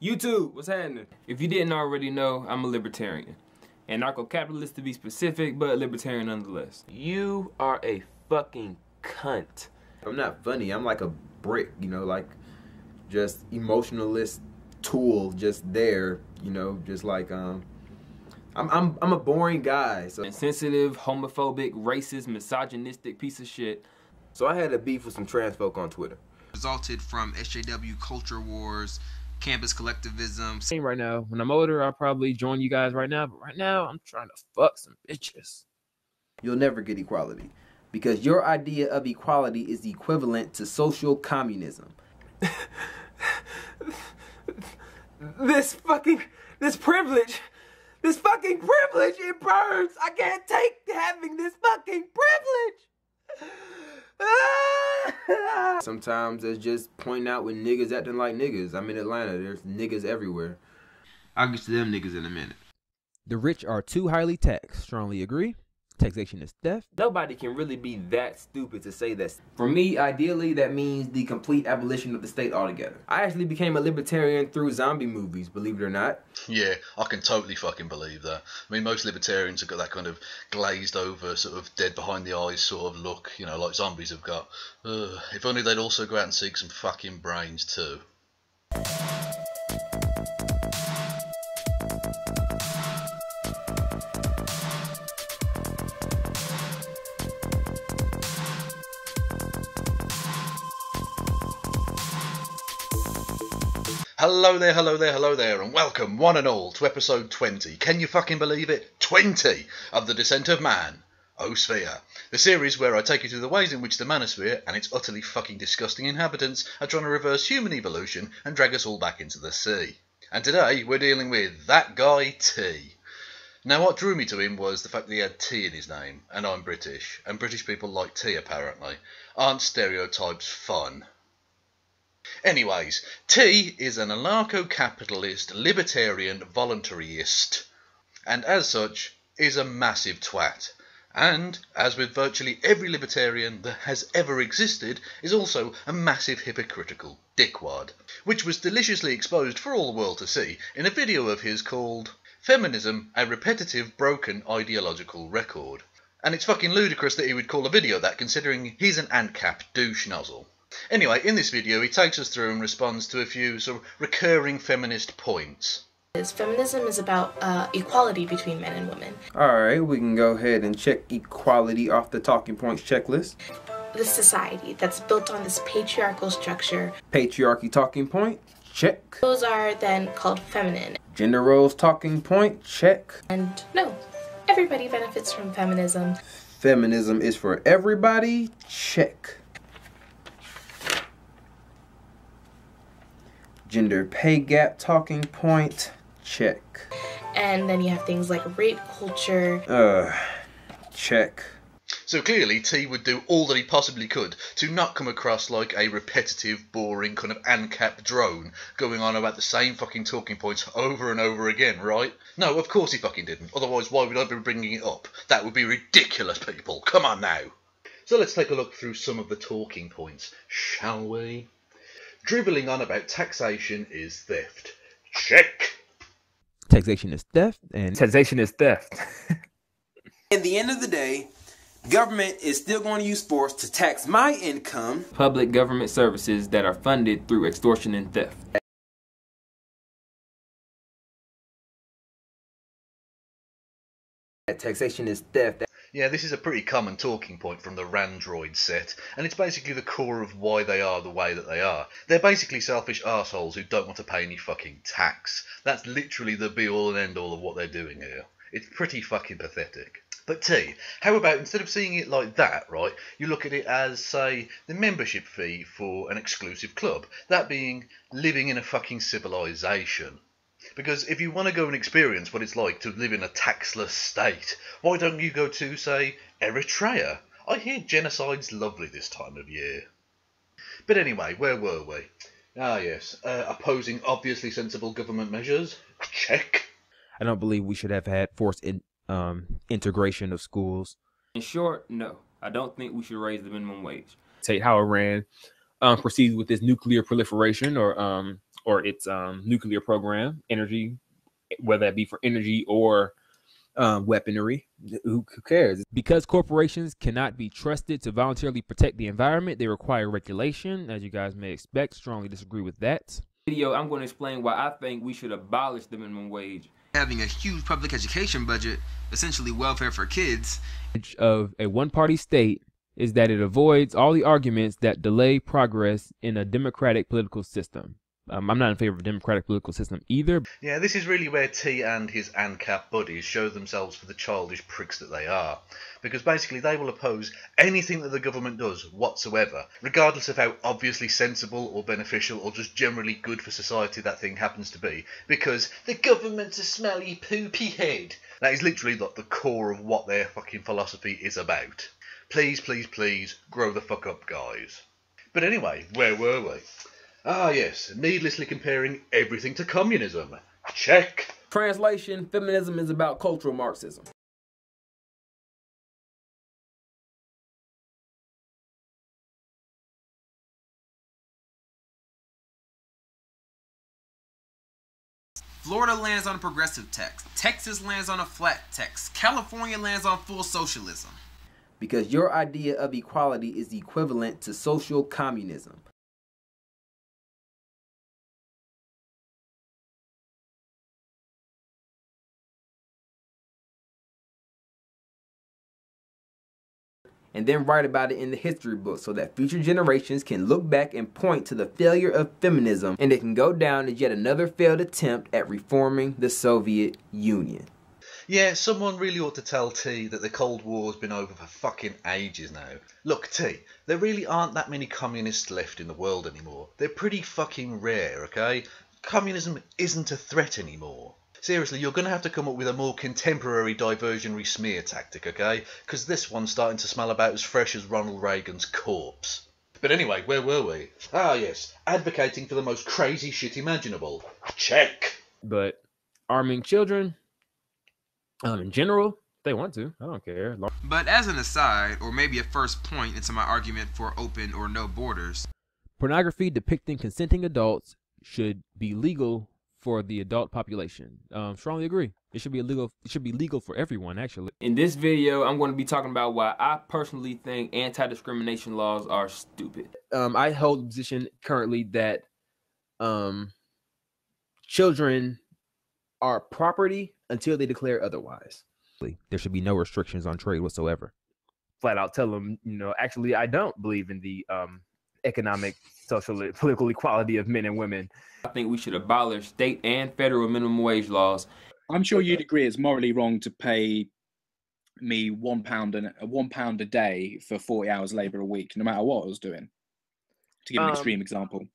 YouTube, what's happening? If you didn't already know, I'm a libertarian. Anarcho-capitalist to be specific, but libertarian nonetheless. You are a fucking cunt. I'm not funny, I'm like a brick, you know, like just emotionalist tool just there, you know, just like I'm a boring guy. So Insensitive, homophobic, racist, misogynistic piece of shit. So I had a beef with some trans folk on Twitter. Resulted from SJW culture wars, campus collectivism. Right now, when I'm older, I'll probably join you guys right now, but right now, I'm trying to fuck some bitches. You'll never get equality because your idea of equality is equivalent to social communism. This fucking privilege, it burns. I can't take having this fucking privilege. Sometimes it's just pointing out when niggas acting like niggas. I'm in Atlanta, there's niggas everywhere. I'll get to them niggas in a minute. The rich are too highly taxed. Strongly agree. Taxation is theft. Nobody can really be that stupid to say that. For me, ideally, that means the complete abolition of the state altogether. I actually became a libertarian through zombie movies, believe it or not. Yeah, I can totally fucking believe that. I mean, most libertarians have got that kind of glazed over, sort of dead behind the eyes sort of look, you know, like zombies have got. If only they'd also go out and seek some fucking brains too. Hello there, hello there, hello there, and welcome, one and all, to episode 20. Can you fucking believe it? 20 of The Descent of Man-osphere. The series where I take you through the ways in which the Man-osphere and its utterly fucking disgusting inhabitants are trying to reverse human evolution and drag us all back into the sea. And today, we're dealing with that guy T. Now, what drew me to him was the fact that he had T in his name, and I'm British, and British people like tea apparently. Aren't stereotypes fun? Anyways, T is an anarcho-capitalist, libertarian, voluntarist, and as such, is a massive twat. And, as with virtually every libertarian that has ever existed, is also a massive hypocritical dickwad, which was deliciously exposed for all the world to see in a video of his called Feminism, a Repetitive Broken Ideological Record. And it's fucking ludicrous that he would call a video that, considering he's an AnCap douche nozzle. Anyway, in this video he takes us through and responds to a few sort of recurring feminist points. Feminism is about equality between men and women. Alright, we can go ahead and check equality off the talking points checklist. This society that's built on this patriarchal structure. Patriarchy talking point, check. Those are then called feminine. Gender roles talking point, check. And no, everybody benefits from feminism. Feminism is for everybody, check. Gender pay gap talking point, check. And then you have things like rape culture. Check. So clearly T would do all that he possibly could to not come across like a repetitive, boring kind of AnCap drone going on about the same fucking talking points over and over again, right? No, of course he fucking didn't. Otherwise, why would I be bringing it up? That would be ridiculous, people. Come on now. So let's take a look through some of the talking points, shall we? Dribbling on about taxation is theft. Check. Taxation is theft, and Taxation is theft. At the end of the day, government is still going to use force to tax my income. Public government services that are funded through extortion and theft. Taxation is theft. Yeah, this is a pretty common talking point from the Randroid set, and it's basically the core of why they are the way that they are. They're basically selfish arseholes who don't want to pay any fucking tax. That's literally the be-all and end-all of what they're doing here. It's pretty fucking pathetic. But T, how about instead of seeing it like that, right, you look at it as, say, the membership fee for an exclusive club, that being living in a fucking civilization. Because if you want to go and experience what it's like to live in a taxless state, why don't you go to, say, Eritrea? I hear genocide's lovely this time of year. But anyway, where were we? Ah yes, opposing obviously sensible government measures. Check. I don't believe we should have had forced integration of schools. In short, no. I don't think we should raise the minimum wage. Take how Iran proceeds with its nuclear proliferation or its nuclear program, energy, whether that be for energy or weaponry. Who cares? Because corporations cannot be trusted to voluntarily protect the environment, they require regulation. As you guys may expect, strongly disagree with that. Video, I'm going to explain why I think we should abolish the minimum wage. Having a huge public education budget, essentially welfare for kids, Of a one-party state is that it avoids all the arguments that delay progress in a democratic political system. I'm not in favor of a democratic political system either. Yeah, this is really where T and his AnCap buddies show themselves for the childish pricks that they are. Because basically they will oppose anything that the government does whatsoever, regardless of how obviously sensible or beneficial or just generally good for society that thing happens to be, because the government's a smelly poopy head. That is literally the core of what their fucking philosophy is about. Please, please, please, grow the fuck up, guys. But anyway, where were we? Ah yes, needlessly comparing everything to communism. Check. Translation, feminism is about cultural Marxism. Florida lands on a progressive text, Texas lands on a flat text, California lands on full socialism. Because your idea of equality is equivalent to social communism. And then write about it in the history book so that future generations can look back and point to the failure of feminism, and it can go down as yet another failed attempt at reforming the Soviet Union. Yeah, someone really ought to tell T that the Cold War's been over for fucking ages now. Look, T, there really aren't that many communists left in the world anymore. They're pretty fucking rare, okay? Communism isn't a threat anymore. Seriously, you're going to have to come up with a more contemporary diversionary smear tactic, okay? Because this one's starting to smell about as fresh as Ronald Reagan's corpse. But anyway, where were we? Ah yes, advocating for the most crazy shit imaginable. Check! But arming children, in general, they want to. I don't care. But as an aside, or maybe a first point into my argument for open or no borders, Pornography depicting consenting adults should be legal for the adult population. Strongly agree. It should be illegal. It should be legal for everyone, actually. In this video, I'm going to be talking about why I personally think anti-discrimination laws are stupid. I hold the position currently that children are property until they declare otherwise. There should be no restrictions on trade whatsoever. Flat out tell them, actually, I don't believe in the economic, social, political equality of men and women. I think we should abolish state and federal minimum wage laws. I'm sure you'd agree it's morally wrong to pay me £1 a day for 40 hours labour a week, no matter what I was doing. To give an extreme example.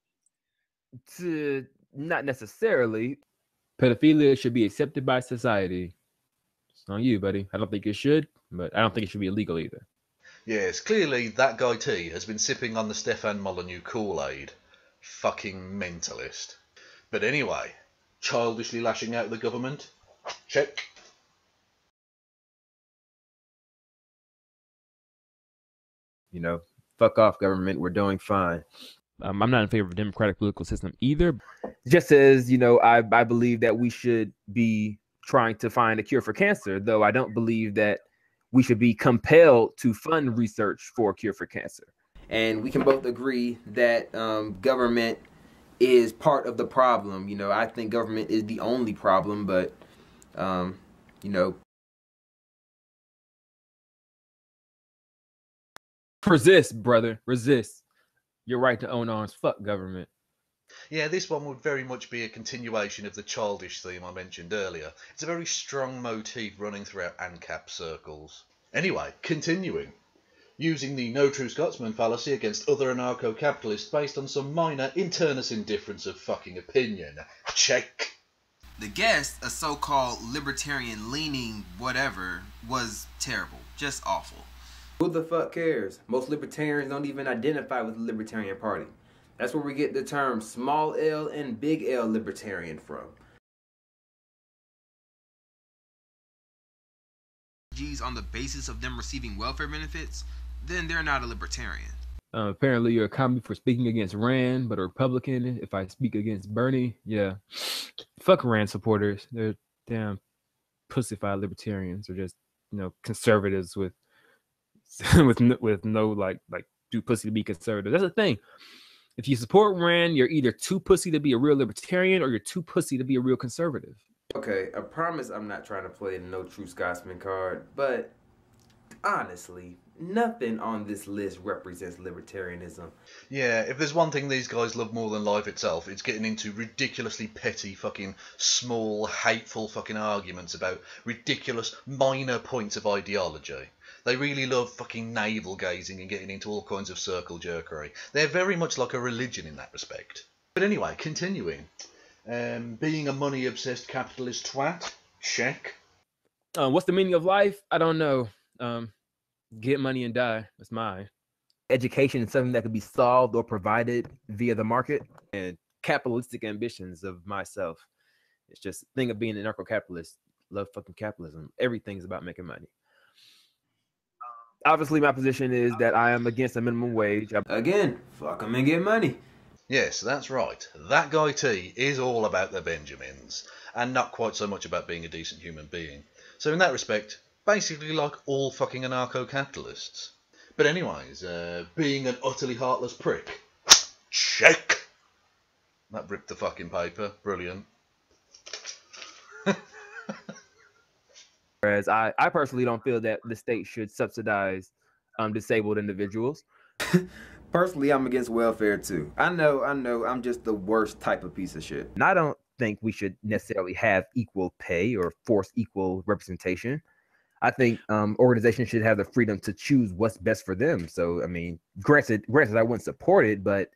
Not necessarily. Pedophilia should be accepted by society. It's on you, buddy. I don't think it should, but I don't think it should be illegal either. Yes, clearly that guy T has been sipping on the Stefan Molyneux Kool-Aid. Fucking mentalist. But anyway, childishly lashing out at the government? Check. Fuck off, government. We're doing fine. I'm not in favor of a democratic political system either. Just as, I believe that we should be trying to find a cure for cancer, though I don't believe that we should be compelled to fund research for a cure for cancer. And we can both agree that government is part of the problem. I think government is the only problem, but, Resist, brother. Resist. Your right to own arms. Fuck government. Yeah, this one would very much be a continuation of the childish theme I mentioned earlier. It's a very strong motif running throughout AnCap circles. Anyway, continuing. Using the no true Scotsman fallacy against other anarcho-capitalists based on some minor internecine difference of fucking opinion. Check. the guest, a so-called libertarian-leaning whatever, was terrible. Just awful. Who the fuck cares? Most libertarians don't even identify with the Libertarian Party. That's where we get the term small L and big L libertarian from. On the basis of them receiving welfare benefits, then they're not a libertarian. Apparently, you're a commie for speaking against Rand, but a Republican if I speak against Bernie. Yeah, fuck Rand supporters. They're damn pussified libertarians, or just conservatives with with no like do pussy to be conservative. That's the thing. If you support Rand, you're either too pussy to be a real libertarian, or you're too pussy to be a real conservative. Okay, I promise I'm not trying to play the no true Scotsman card, but honestly, nothing on this list represents libertarianism. Yeah, if there's one thing these guys love more than life itself, it's getting into ridiculously petty, fucking small, hateful fucking arguments about ridiculous minor points of ideology. They really love fucking navel-gazing and getting into all kinds of circle jerkery. They're very much like a religion in that respect. But anyway, continuing. Being a money-obsessed capitalist twat? Check. What's the meaning of life? I don't know. Get money and die. That's mine. Education is something that could be solved or provided via the market. And capitalistic ambitions of myself. It's just a thing of being an anarcho-capitalist. Love fucking capitalism. Everything's about making money. Obviously, my position is that I am against a minimum wage. Again, fuck them and get money. Yes, that's right. That guy T is all about the Benjamins, and not quite so much about being a decent human being. So in that respect, basically like all fucking anarcho-capitalists. But anyways, being an utterly heartless prick. Check! That ripped the fucking paper. Brilliant. Whereas I personally don't feel that the state should subsidize disabled individuals. Personally, I'm against welfare too. I know, I'm just the worst type of piece of shit. And I don't think we should necessarily have equal pay or force equal representation. I think organizations should have the freedom to choose what's best for them. So, I mean, granted, I wouldn't support it, but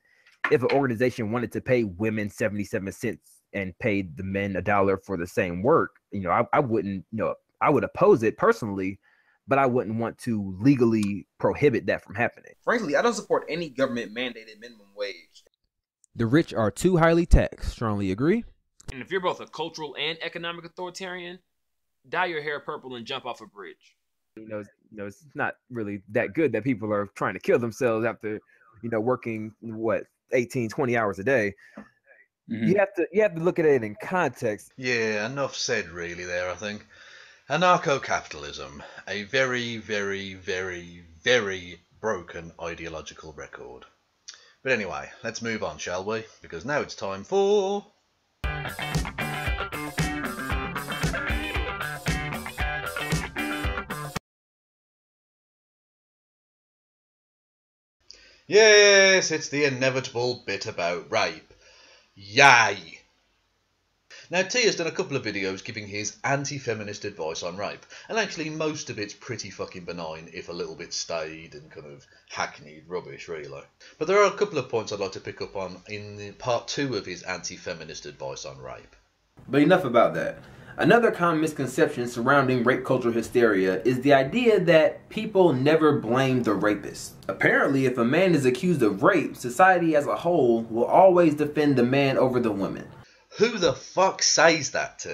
if an organization wanted to pay women 77 cents and paid the men $1 for the same work, I wouldn't, I would oppose it personally, but I wouldn't want to legally prohibit that from happening. Frankly, I don't support any government-mandated minimum wage. The rich are too highly taxed. Strongly agree. And if you're both a cultural and economic authoritarian, dye your hair purple and jump off a bridge. It's not really that good that people are trying to kill themselves after, working 18, 20 hours a day. Mm-hmm. You have to look at it in context. Yeah, enough said really there, I think. Anarcho-capitalism, a very, very, very, very broken ideological record. But anyway, let's move on, shall we? Because now it's time for... Yes, it's the inevitable bit about rape. Yay! Now, T has done a couple of videos giving his anti-feminist advice on rape, and actually most of it's pretty fucking benign, if a little bit staid and kind of hackneyed rubbish, really. But there are a couple of points I'd like to pick up on in part 2 of his anti-feminist advice on rape. But enough about that. Another common misconception surrounding rape culture hysteria is the idea that people never blame the rapist. Apparently, if a man is accused of rape, society as a whole will always defend the man over the woman. Who the fuck says that, T?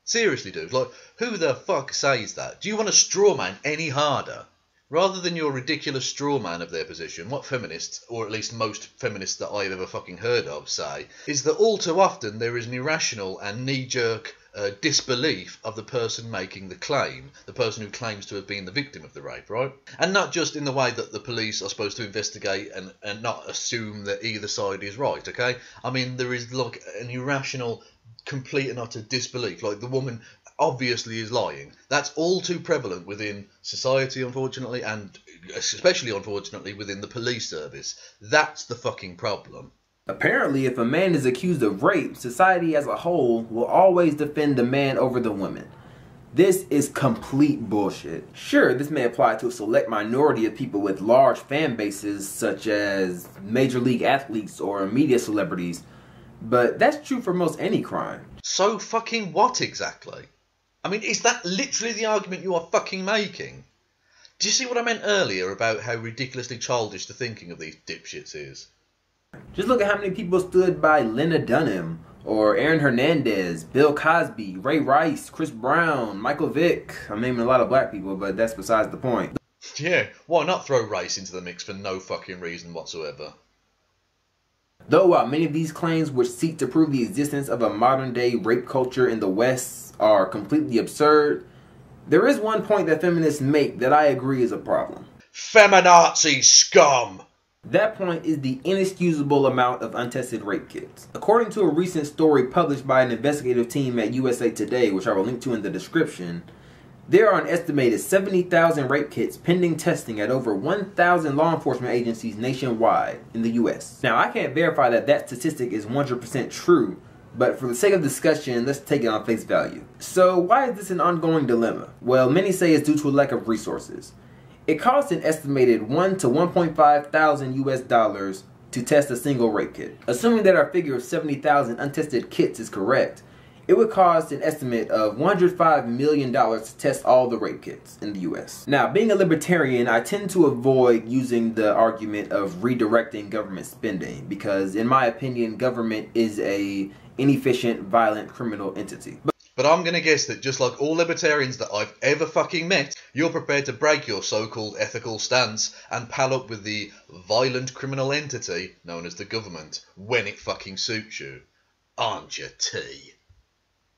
Seriously, dude, who the fuck says that? Do you want to strawman any harder? Rather than your ridiculous strawman of their position, what feminists, or at least most feminists that I've ever fucking heard of, say, is that all too often there is an irrational and knee-jerk disbelief of the person making the claim, the person who claims to have been the victim of the rape, right? And not just in the way that the police are supposed to investigate and not assume that either side is right, okay? I mean, there is like an irrational, complete and utter disbelief, like the woman obviously is lying. That's all too prevalent within society, unfortunately, and especially, unfortunately, within the police service. That's the fucking problem. Apparently, if a man is accused of rape, society as a whole will always defend the man over the woman. This is complete bullshit. Sure, this may apply to a select minority of people with large fan bases, such as major league athletes or media celebrities, but that's true for most any crime. So fucking what exactly? I mean, is that literally the argument you are fucking making? Do you see what I meant earlier about how ridiculously childish the thinking of these dipshits is? Just look at how many people stood by Lena Dunham, or Aaron Hernandez, Bill Cosby, Ray Rice, Chris Brown, Michael Vick. I'm naming a lot of black people, but that's besides the point. Yeah, why not throw race into the mix for no fucking reason whatsoever? Though while many of these claims which seek to prove the existence of a modern-day rape culture in the West are completely absurd, there is one point that feminists make that I agree is a problem. Feminazi scum! That point is the inexcusable amount of untested rape kits. According to a recent story published by an investigative team at USA Today, which I will link to in the description, there are an estimated 70,000 rape kits pending testing at over 1,000 law enforcement agencies nationwide in the US. Now, I can't verify that that statistic is 100% true, but for the sake of discussion, let's take it on face value. So, why is this an ongoing dilemma? Well, many say it's due to a lack of resources. It costs an estimated $1 to $1.5 thousand US to test a single rape kit. Assuming that our figure of 70,000 untested kits is correct, it would cost an estimate of $105 million to test all the rape kits in the US. Now, being a libertarian, I tend to avoid using the argument of redirecting government spending because, in my opinion, government is a inefficient, violent, criminal entity. But I'm going to guess that just like all libertarians that I've ever fucking met, you're prepared to break your so-called ethical stance and pal up with the violent criminal entity known as the government when it fucking suits you. Aren't you, T?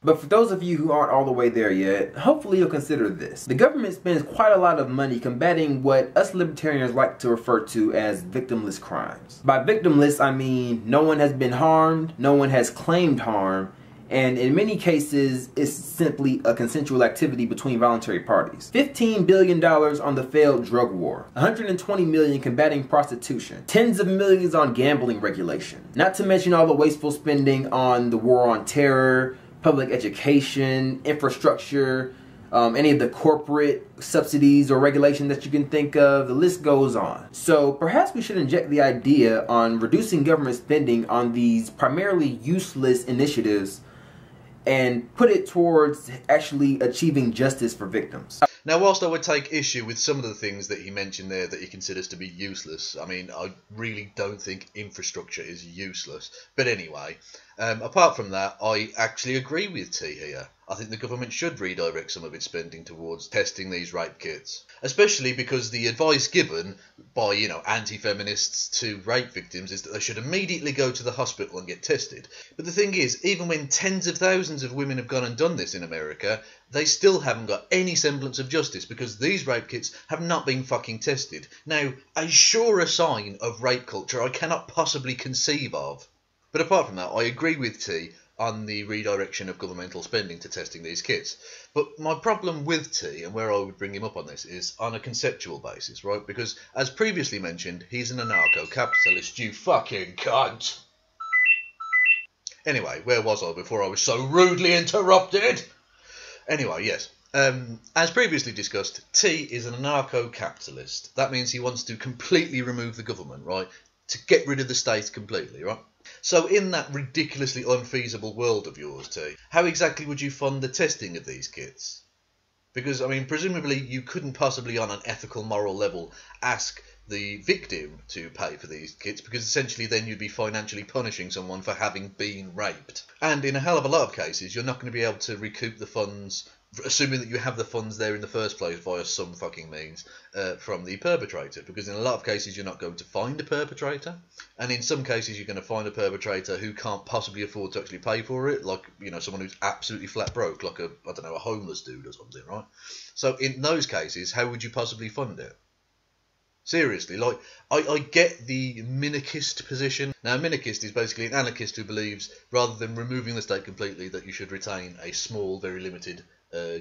But for those of you who aren't all the way there yet, hopefully you'll consider this. The government spends quite a lot of money combating what us libertarians like to refer to as victimless crimes. By victimless, I mean no one has been harmed, no one has claimed harm, and in many cases, it's simply a consensual activity between voluntary parties. $15 billion on the failed drug war, $120 million combating prostitution, tens of millions on gambling regulation, not to mention all the wasteful spending on the war on terror, public education, infrastructure, any of the corporate subsidies or regulation that you can think of, the list goes on. So perhaps we should inject the idea on reducing government spending on these primarily useless initiatives and put it towards actually achieving justice for victims. Now, whilst I would take issue with some of the things that he mentioned there that he considers to be useless, I mean, I really don't think infrastructure is useless. But anyway, apart from that, I actually agree with T here. I think the government should redirect some of its spending towards testing these rape kits. Especially because the advice given by, anti-feminists to rape victims is that they should immediately go to the hospital and get tested. But the thing is, even when tens of thousands of women have gone and done this in America, they still haven't got any semblance of justice because these rape kits have not been fucking tested. Now, a surer sign of rape culture I cannot possibly conceive of. But apart from that, I agree with T on the redirection of governmental spending to testing these kits. But my problem with T, and where I would bring him up on this, is on a conceptual basis, right? Because, as previously mentioned, he's an anarcho-capitalist, you fucking cunt! Anyway, where was I before I was so rudely interrupted? Anyway, yes. As previously discussed, T is an anarcho-capitalist. That means he wants to completely remove the government, right? To get rid of the state completely, right? So in that ridiculously unfeasible world of yours, T, how exactly would you fund the testing of these kits? Because, I mean, presumably you couldn't possibly on an ethical, moral level ask the victim to pay for these kits because essentially then you'd be financially punishing someone for having been raped. And in a hell of a lot of cases, you're not going to be able to recoup the funds, assuming that you have the funds there in the first place via some fucking means, from the perpetrator. Because in a lot of cases, you're not going to find a perpetrator. And in some cases, you're going to find a perpetrator who can't possibly afford to actually pay for it. Like, someone who's absolutely flat broke, like a homeless dude or something, right? So in those cases, how would you possibly fund it? Seriously, like, I get the minarchist position. Now, a minarchist is basically an anarchist who believes, rather than removing the state completely, that you should retain a small, very limited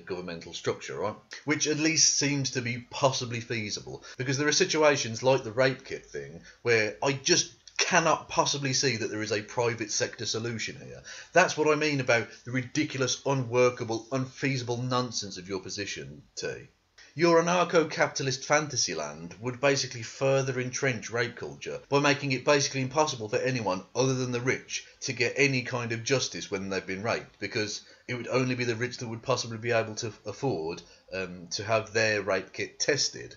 governmental structure, right? Which at least seems to be possibly feasible. Because there are situations like the rape kit thing, where I just cannot possibly see that there is a private sector solution here. That's what I mean about the ridiculous, unworkable, unfeasible nonsense of your position, T. Your anarcho-capitalist fantasy land would basically further entrench rape culture by making it basically impossible for anyone other than the rich to get any kind of justice when they've been raped, because it would only be the rich that would possibly be able to afford to have their rape kit tested.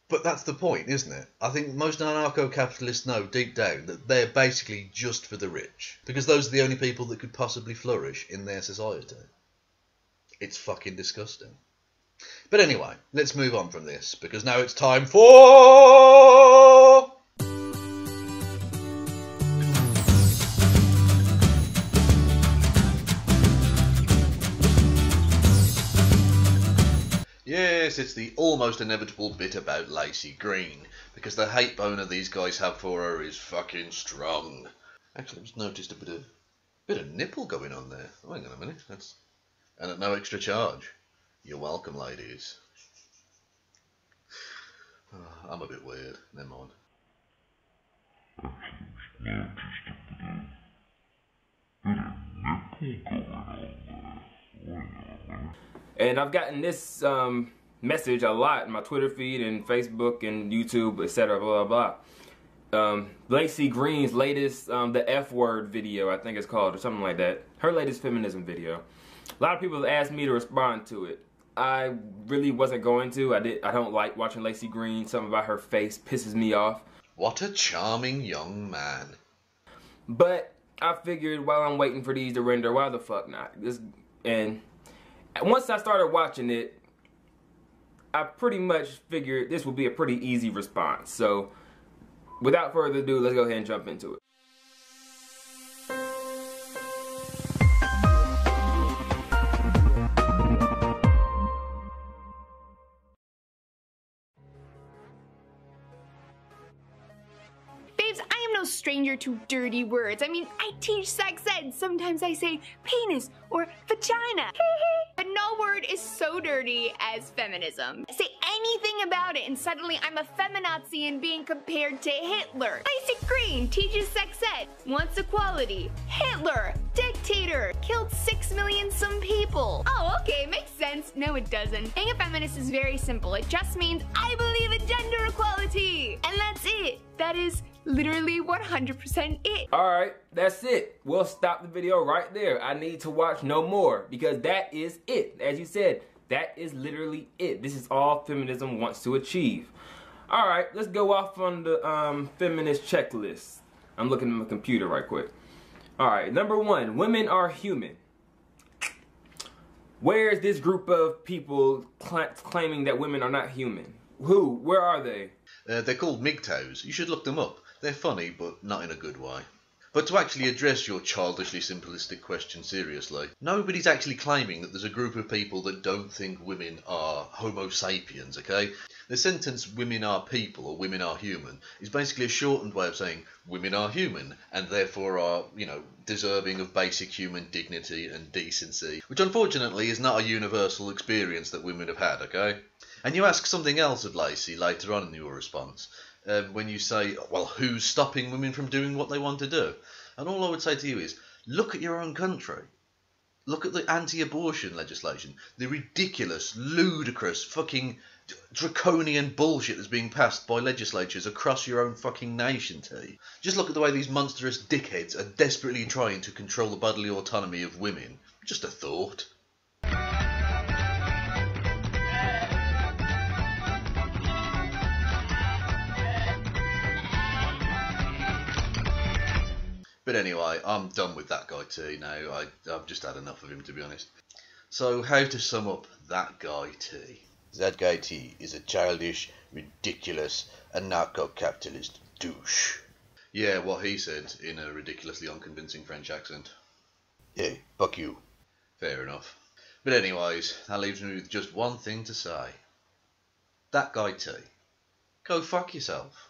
But that's the point, isn't it? I think most anarcho-capitalists know deep down that they're basically just for the rich, because those are the only people that could possibly flourish in their society. It's fucking disgusting. But anyway, let's move on from this, because now it's time for... Yes, it's the almost inevitable bit about Lacey Green, because the hate boner these guys have for her is fucking strong. Actually, I just noticed a bit of nipple going on there. Oh, hang on a minute. And at no extra charge. You're welcome, ladies. Oh, I'm a bit weird. Never mind. And I've gotten this message a lot in my Twitter feed and Facebook and YouTube, etc. Blah blah blah. Lacey Green's latest the F word video, I think it's called, or something like that. Her latest feminism video. A lot of people have asked me to respond to it. I really wasn't going to. I don't like watching Lacey Green. Something about her face pisses me off. What a charming young man. But I figured while I'm waiting for these to render, why the fuck not? And once I started watching it, I pretty much figured this would be a pretty easy response. So without further ado, let's go ahead and jump into it. Stranger to dirty words. I mean, I teach sex ed. Sometimes I say penis or vagina. But no word is so dirty as feminism. Say anything about it and suddenly I'm a feminazi and being compared to Hitler. Lacey Green teaches sex ed, wants equality. Hitler, dictator, killed 6 million some people. Oh, okay, makes sense. No, it doesn't. Being a feminist is very simple. It just means I believe in gender equality. And that's it. That is literally 100% it. Alright, that's it. We'll stop the video right there. I need to watch no more because that is it. As you said, that is literally it. This is all feminism wants to achieve. Alright, let's go off on the feminist checklist. I'm looking at my computer right quick. Alright, number 1, women are human. Where is this group of people claiming that women are not human? Who? Where are they? They're called MGTOWs. You should look them up. They're funny, but not in a good way. But to actually address your childishly simplistic question seriously, nobody's actually claiming that there's a group of people that don't think women are Homo sapiens, okay? The sentence, women are people, or women are human, is basically a shortened way of saying women are human, and therefore are, deserving of basic human dignity and decency, which unfortunately is not a universal experience that women have had, okay? And you ask something else of Lacey later on in your response, when you say, well, who's stopping women from doing what they want to do? And all I would say to you is, look at your own country. Look at the anti-abortion legislation, the ridiculous, ludicrous, fucking draconian bullshit that's being passed by legislatures across your own fucking nation, T. Just look at the way these monstrous dickheads are desperately trying to control the bodily autonomy of women. Just a thought. But anyway, I'm done with that guy T now. I've just had enough of him, to be honest. So how to sum up that guy T? That guy T is a childish, ridiculous, anarcho-capitalist douche. Yeah, what he said in a ridiculously unconvincing French accent. Hey, fuck you. Fair enough. But anyways, that leaves me with just one thing to say. That guy T. Go fuck yourself.